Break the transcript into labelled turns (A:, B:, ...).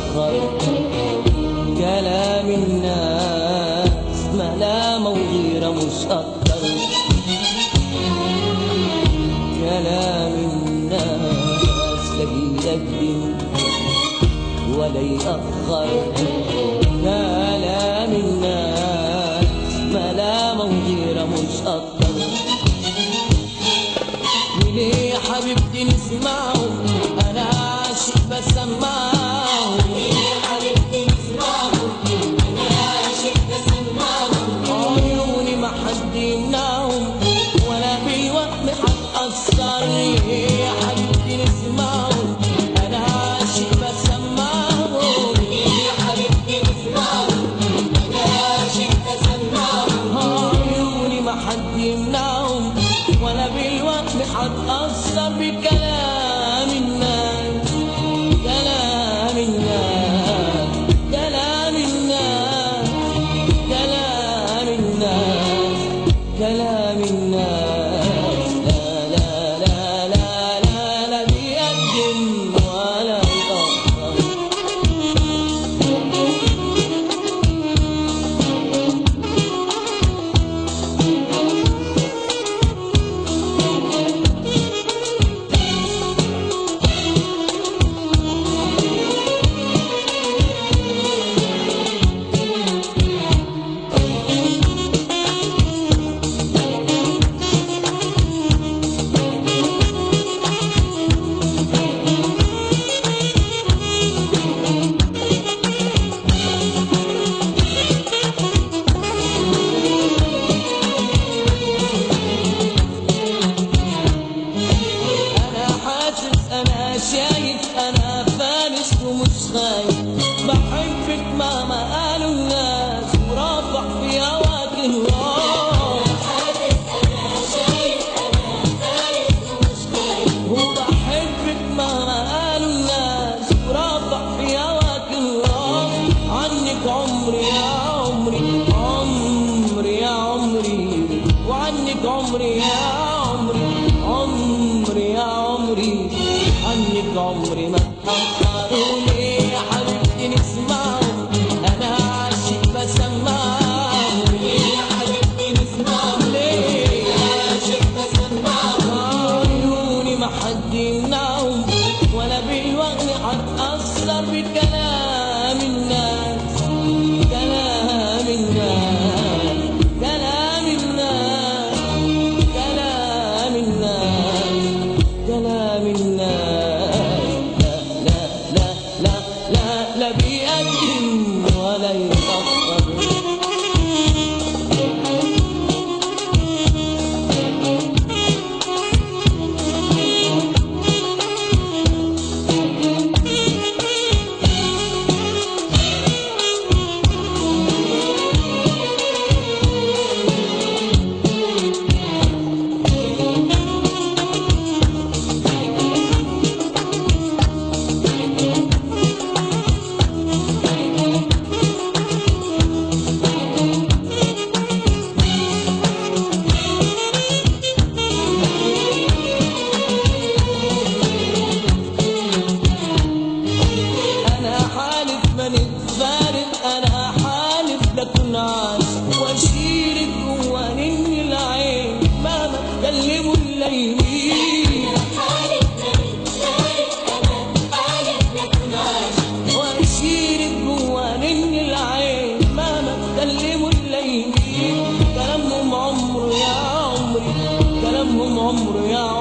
A: يتأخر. كلام الناس ملامة وغيرة مش أكتر. كلام الناس لا بيقدم ولا يأخر. كلام الناس ملامة وغيرة مش أكتر. وليه حبيبتي نسمعه أنا عاشق بسمعه. وليه حبيبتي نسمعه أنا عاشق بسمعه. عيوني ما حد يمنعهم ولا بالوهم هتأثر. ليه حبيبتي نسمعه أنا عاشق بسمعه. ليه حبيبتي نسمعه أنا عاشق بسمعه. عيوني ما حد يمنعهم ولا بالوهم هتأثر بكلام الناس. كلام الناس كلام الناس كلام الناس كلام الناس لا لا لا لا لا لا بيقدم ولا يأخر. شايف أنا فارس ومش خايف. بحبك مهما قالوا الناس ورافع في هواك الراس. أنا شايف أنا فارس ومش خايف. وبحبك مهما قالوا الناس ورافع في هواك الراس. عنك عمري يا عمري عمري يا عمري. وعنك عمري يا عمري عمري يا عمري. عنك عمري ما اتأخروا. ليه يا حبيبتي نسمعه أنا عاشق بسمعه. ليه يا حبيبتي نسمعه ليه عاشق بسمعه. عيوني ما حد يمنعهم ولا بالوغم هتأثر بكلام الناس. كلام الناس كلام الناس كلام الناس كلام الناس لا لا لا لا لا بيقدم ولا يتأخر. أنا حالف لكن عاشق واشيلك جوا نني العين مهما تكلموا الليلين. أنا حالف لكن عاشق واشيلك جوا نني العين مهما تكلموا الليلين. كلامهم عمره يا عمري كلامهم عمره يا عمري.